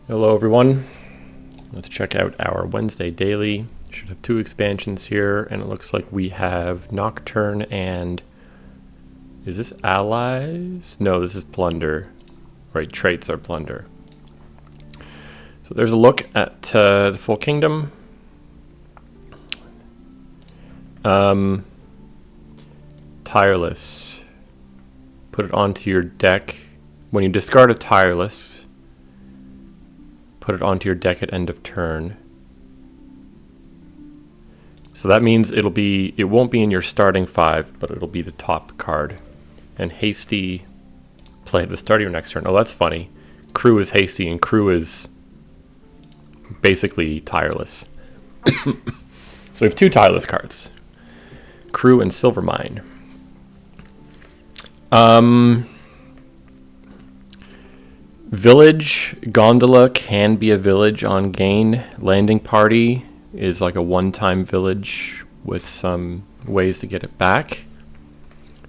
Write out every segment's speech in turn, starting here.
Hello everyone. Let's check out our Wednesday daily. Should have two expansions here, and it looks like we have Nocturne and... Is this Allies? No, this is Plunder. Right, traits are Plunder. So there's a look at the full kingdom. Tireless. Put it onto your deck. When you discard a Tireless, put it onto your deck at end of turn. So that means it won't be in your starting 5, but it'll be the top card. And Hasty, play at the start of your next turn. Oh, that's funny. Crew is Hasty, and Crew is basically Tireless. So we have two Tireless cards. Crew and Silvermine. Village, Gondola can be a village on gain. Landing Party is like a one-time village with some ways to get it back.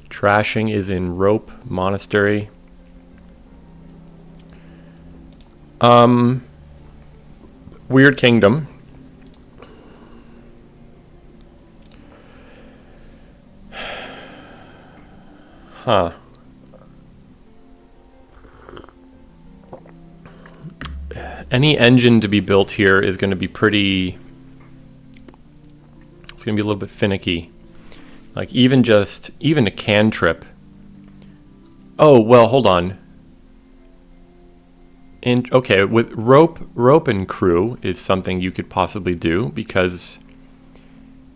Trashing is in Rope, Monastery. Weird Kingdom. Huh. Any engine to be built here is going to be pretty... It's going to be a little bit finicky. Like even a cantrip. Oh, well, hold on. And okay, with rope and crew is something you could possibly do, because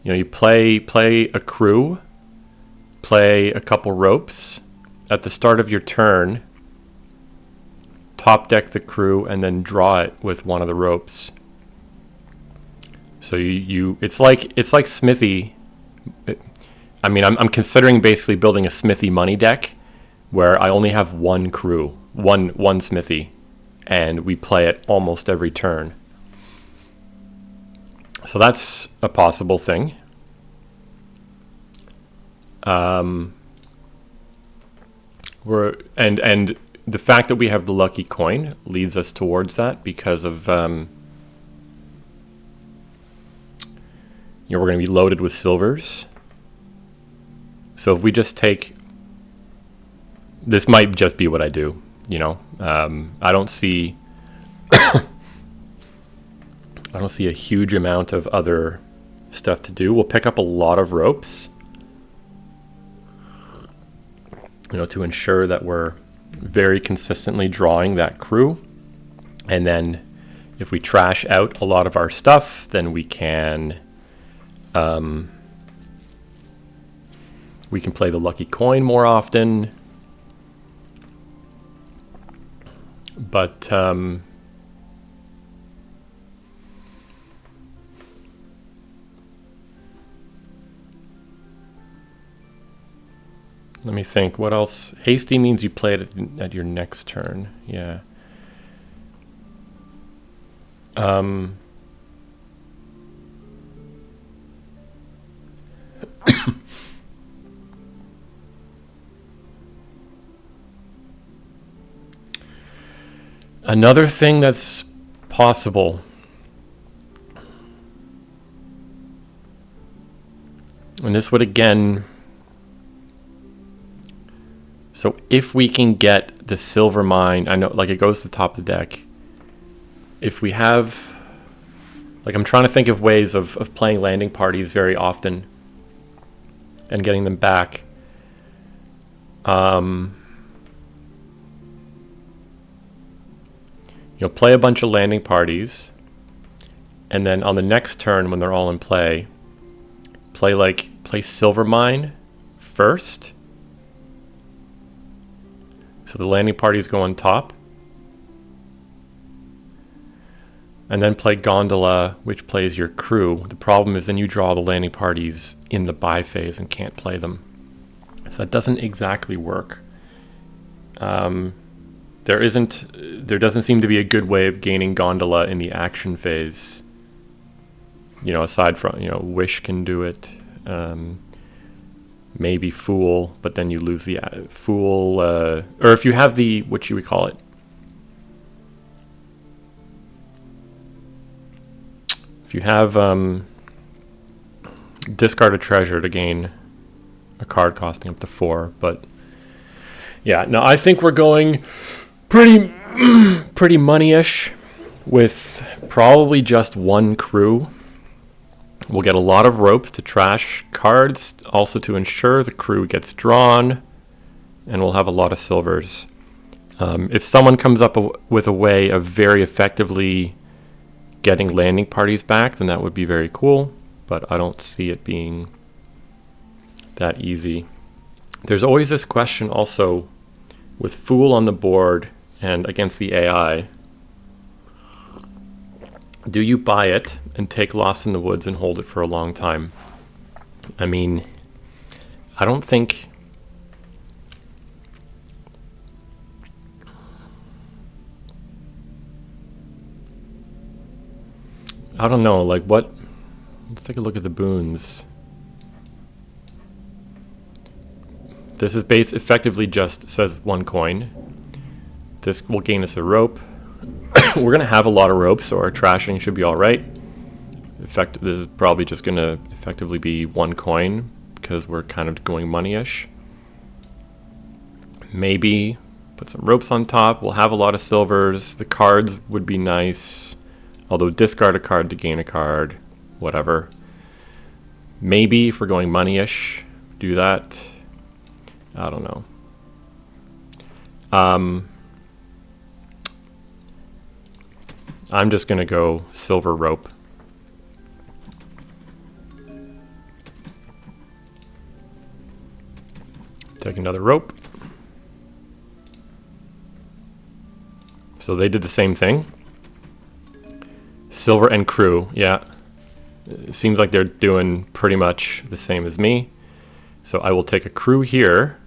you play a crew, play a couple ropes at the start of your turn, top deck the crew, and then draw it with one of the ropes. So it's like Smithy. I'm considering basically building a Smithy money deck where I only have one crew, one Smithy, and we play it almost every turn. So that's a possible thing. And the fact that we have the lucky coin leads us towards that, because of we're going to be loaded with silvers. So if we just take, this might just be what I do. I don't see I don't see a huge amount of other stuff to do. We'll pick up a lot of ropes, to ensure that we're very consistently drawing that crew. And then if we trash out a lot of our stuff, then we can play the lucky coin more often. But let me think. What else? Hasty means you play it at your next turn. Yeah. Another thing that's possible, and this would again... So if we can get the Silvermine, I know, like, it goes to the top of the deck. If we have, like, I'm trying to think of ways of playing landing parties very often and getting them back. Play a bunch of landing parties, and then on the next turn when they're all in play, play Silvermine first. So the landing parties go on top. And then play Gondola, which plays your crew. The problem is then you draw the landing parties in the buy phase and can't play them. So that doesn't exactly work. There doesn't seem to be a good way of gaining Gondola in the action phase. Aside from, Wish can do it. maybe Fool, but then you lose the Fool, or if you have the, what you would call it, If you have discard a treasure to gain a card costing up to 4, but yeah, no, I think we're going pretty money-ish with probably just one crew. We'll get a lot of ropes to trash cards, also to ensure the crew gets drawn, and we'll have a lot of silvers. If someone comes up with a way of very effectively getting landing parties back, then that would be very cool, but I don't see it being that easy. There's always this question also with Fool on the board and against the AI. Do you buy it and take Lost in the Woods and hold it for a long time? I mean, I don't think... I don't know, like what... Let's take a look at the boons. This is effectively just says 1 coin. This will gain us a rope. We're gonna have a lot of ropes, so our trashing should be all right. This is probably just gonna effectively be 1 coin because we're kind of going money-ish. Maybe put some ropes on top. We'll have a lot of silvers. The cards would be nice, although discard a card to gain a card, whatever. Maybe if we're going money-ish, do that. I don't know. I'm just gonna go silver rope. Take another rope. So they did the same thing. Silver and crew, yeah. It seems like they're doing pretty much the same as me. So I will take a crew here.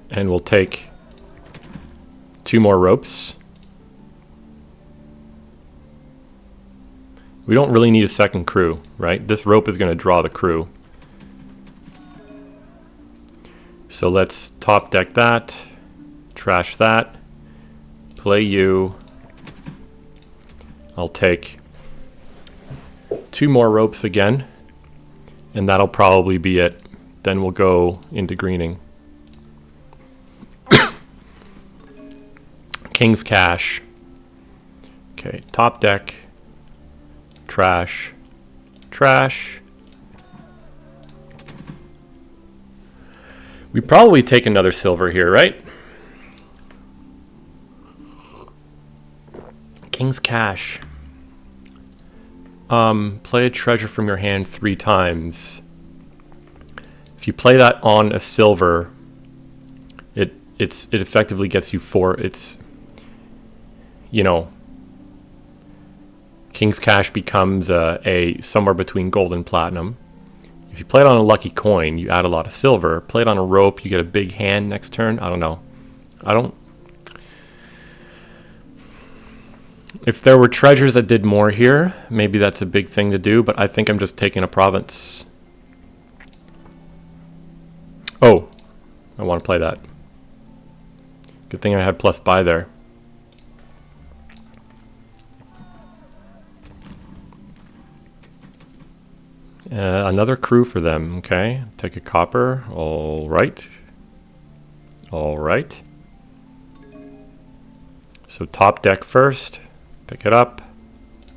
And we'll take 2 more ropes. We don't really need a second crew, right? This rope is going to draw the crew. So let's top deck that, trash that, play you. I'll take 2 more ropes again, and that'll probably be it. Then we'll go into greening. King's Cash. Okay, top deck, trash, trash. We probably take another silver here, right? King's Cash. Play a treasure from your hand 3 times. If you play that on a silver, it effectively gets you 4. It's, you know, King's Cash becomes a somewhere between gold and platinum. If you play it on a lucky coin, you add a lot of silver. Play it on a rope, you get a big hand next turn. I don't know. If there were treasures that did more here, maybe that's a big thing to do, but I think I'm just taking a province. Oh, I want to play that. Good thing I had plus buy there. Another crew for them, okay. Take a copper, all right. All right. So top deck first, pick it up,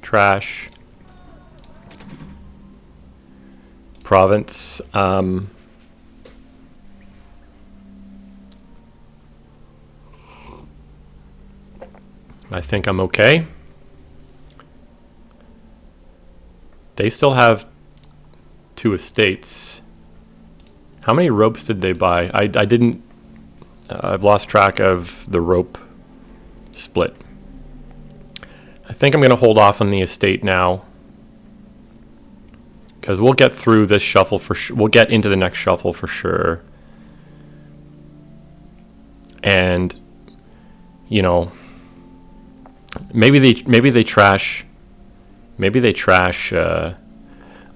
trash. Province, I think I'm okay. They still have 2 estates. How many ropes did they buy? I didn't... I've lost track of the rope split. I think I'm going to hold off on the estate now, because we'll get through this shuffle for sure. We'll get into the next shuffle for sure. And, you know, maybe they trash.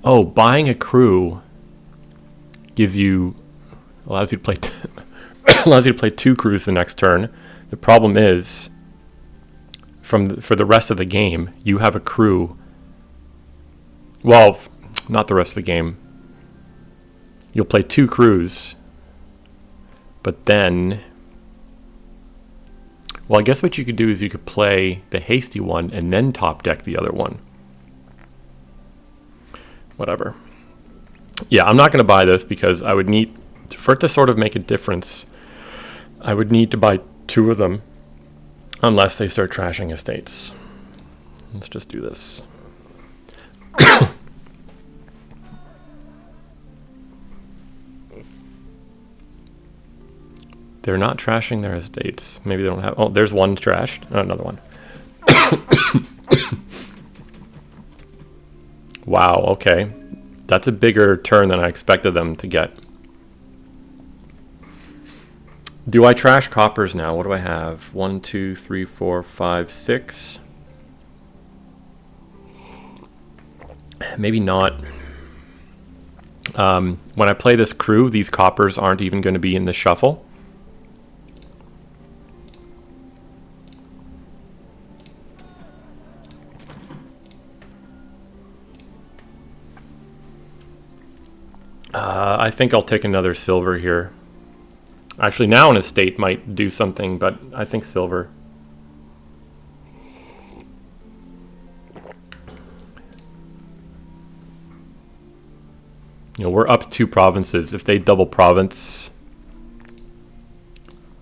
Oh, buying a crew allows you to play 2 crews the next turn. The problem is for the rest of the game, you have a crew. Well, not the rest of the game. You'll play 2 crews, but then, well, I guess what you could do is you could play the hasty one and then top deck the other one. Whatever. Yeah, I'm not going to buy this because I would need, for it to sort of make a difference, I would need to buy 2 of them unless they start trashing estates. Let's just do this. They're not trashing their estates. Maybe they don't have... Oh, there's one trashed. Oh, another one. Wow, okay. That's a bigger turn than I expected them to get. Do I trash coppers now? What do I have? 1, 2, 3, 4, 5, 6. Maybe not. When I play this crew, these coppers aren't even going to be in the shuffle. I think I'll take another silver here. Actually, now an estate might do something, but I think silver. You know, we're up 2 provinces. If they double province,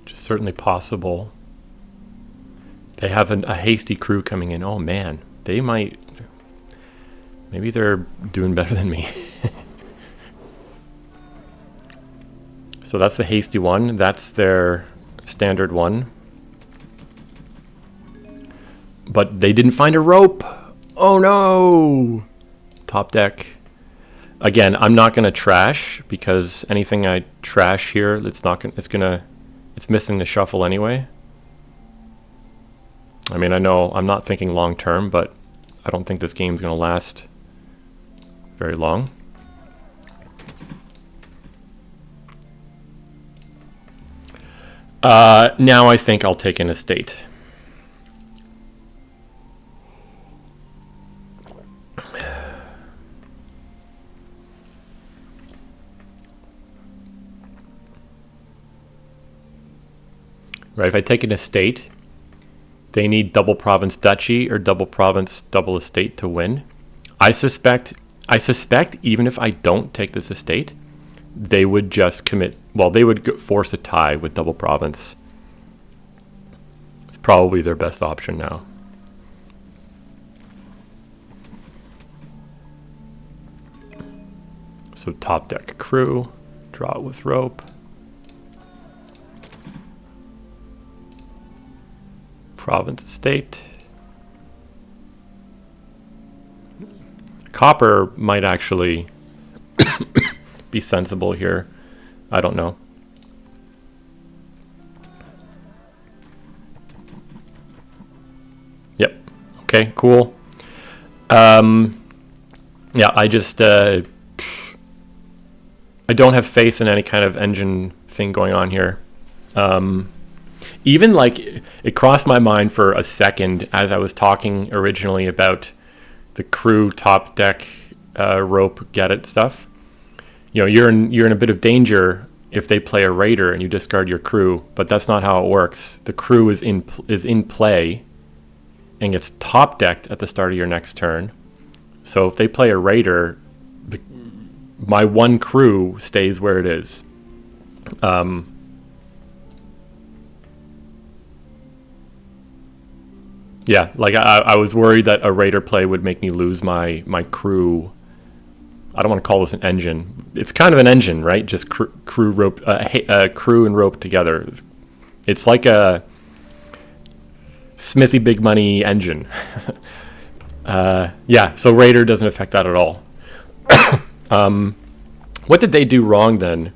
which is certainly possible. They have a hasty crew coming in. Oh man, they might... Maybe they're doing better than me. So that's the hasty one. That's their standard one. But they didn't find a rope. Oh no! Top deck. Again, I'm not going to trash because anything I trash here, it's missing the shuffle anyway. I mean, I know I'm not thinking long term, but I don't think this game's going to last very long. Now I think I'll take an estate. Right, if I take an estate, they need double province duchy or double province double estate to win. I suspect even if I don't take this estate, they would just commit, well, they would force a tie with double province. It's probably their best option now. So top deck crew, draw it with rope. Province estate. Copper might actually be sensible here. I don't know. Yep. Okay, cool. Yeah, I just I don't have faith in any kind of engine thing going on here. Even like it crossed my mind for a second as I was talking originally about the crew top deck rope get it stuff. You know, you're in a bit of danger if they play a raider and you discard your crew, but that's not how it works. The crew is in play and gets top decked at the start of your next turn. So if they play a raider, my one crew stays where it is. Yeah, like I was worried that a raider play would make me lose my crew. I don't want to call this an engine. It's kind of an engine, right? Just crew rope, crew and rope together. It's like a Smithy Big Money engine. Yeah, so raider doesn't affect that at all. What did they do wrong then?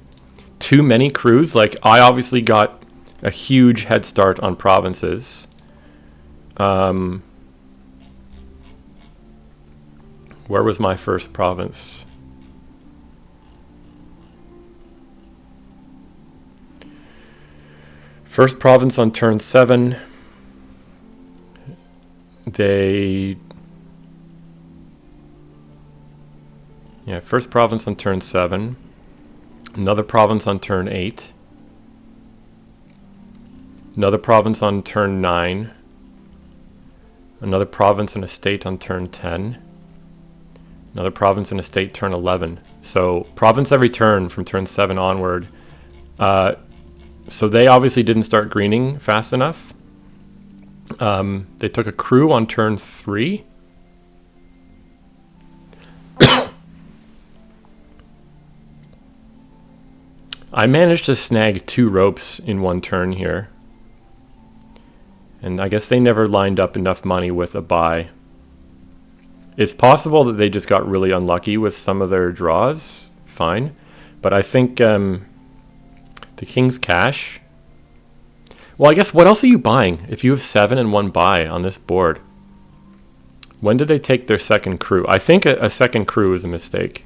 Too many crews? Like I obviously got a huge head start on provinces. Where was my first province? First province on turn 7. they... Yeah, first province on turn 7. Another province on turn 8. Another province on turn 9. Another province and a state on turn 10. Another province and a state turn 11. So province every turn from turn 7 onward. So they obviously didn't start greening fast enough. They took a crew on turn 3. I managed to snag 2 ropes in one turn here. And I guess they never lined up enough money with a buy. It's possible that they just got really unlucky with some of their draws. Fine. But I think the King's Cash... Well, I guess what else are you buying if you have 7 and 1 buy on this board? When did they take their second crew? I think a second crew is a mistake.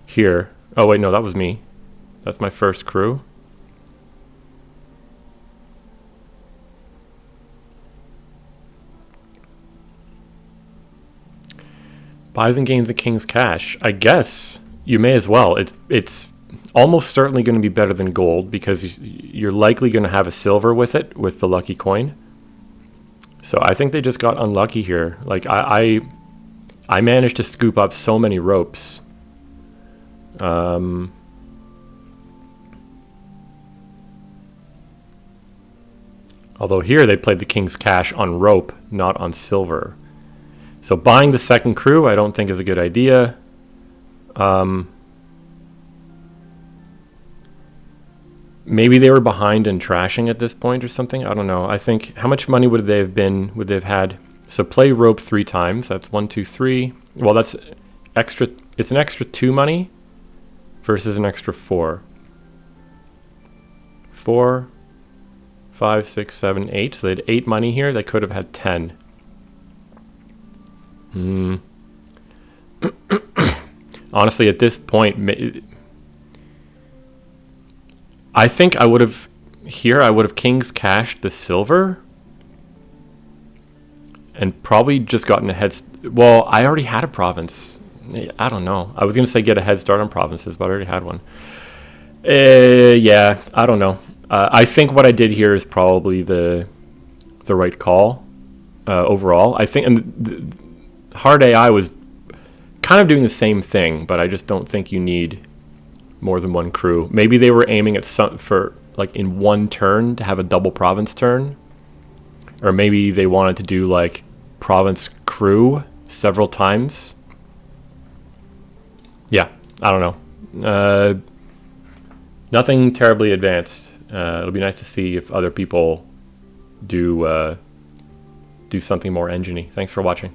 Here. Oh, wait, no, that was me. That's my first crew. Buys and gains the King's Cash. I guess you may as well. It's almost certainly going to be better than gold because you're likely going to have a silver with it, with the lucky coin. So I think they just got unlucky here. Like I managed to scoop up so many ropes. Although here they played the King's Cash on rope, not on silver. So buying the second crew I don't think is a good idea. Maybe they were behind and trashing at this point or something. I don't know. I think, how much money would they have been, would they have had? So play rope 3 times. That's 1, 2, 3. Well, that's extra. It's an extra 2 money versus an extra 4. 4, 5, 6, 7, 8. So they had 8 money here. They could have had 10. Honestly, at this point, I think I would have, here I would have King's Cashed the silver and probably just gotten a head, well, I already had a province. I don't know. I was going to say get a head start on provinces, but I already had one. Yeah, I don't know. I think what I did here is probably the right call overall. I think, and Hard AI was kind of doing the same thing, but I just don't think you need more than 1 crew. Maybe they were aiming at some for like in 1 turn to have a double province turn, or maybe they wanted to do like province crew several times. Yeah, I don't know. Nothing terribly advanced. It'll be nice to see if other people do something more engine-y. Thanks for watching.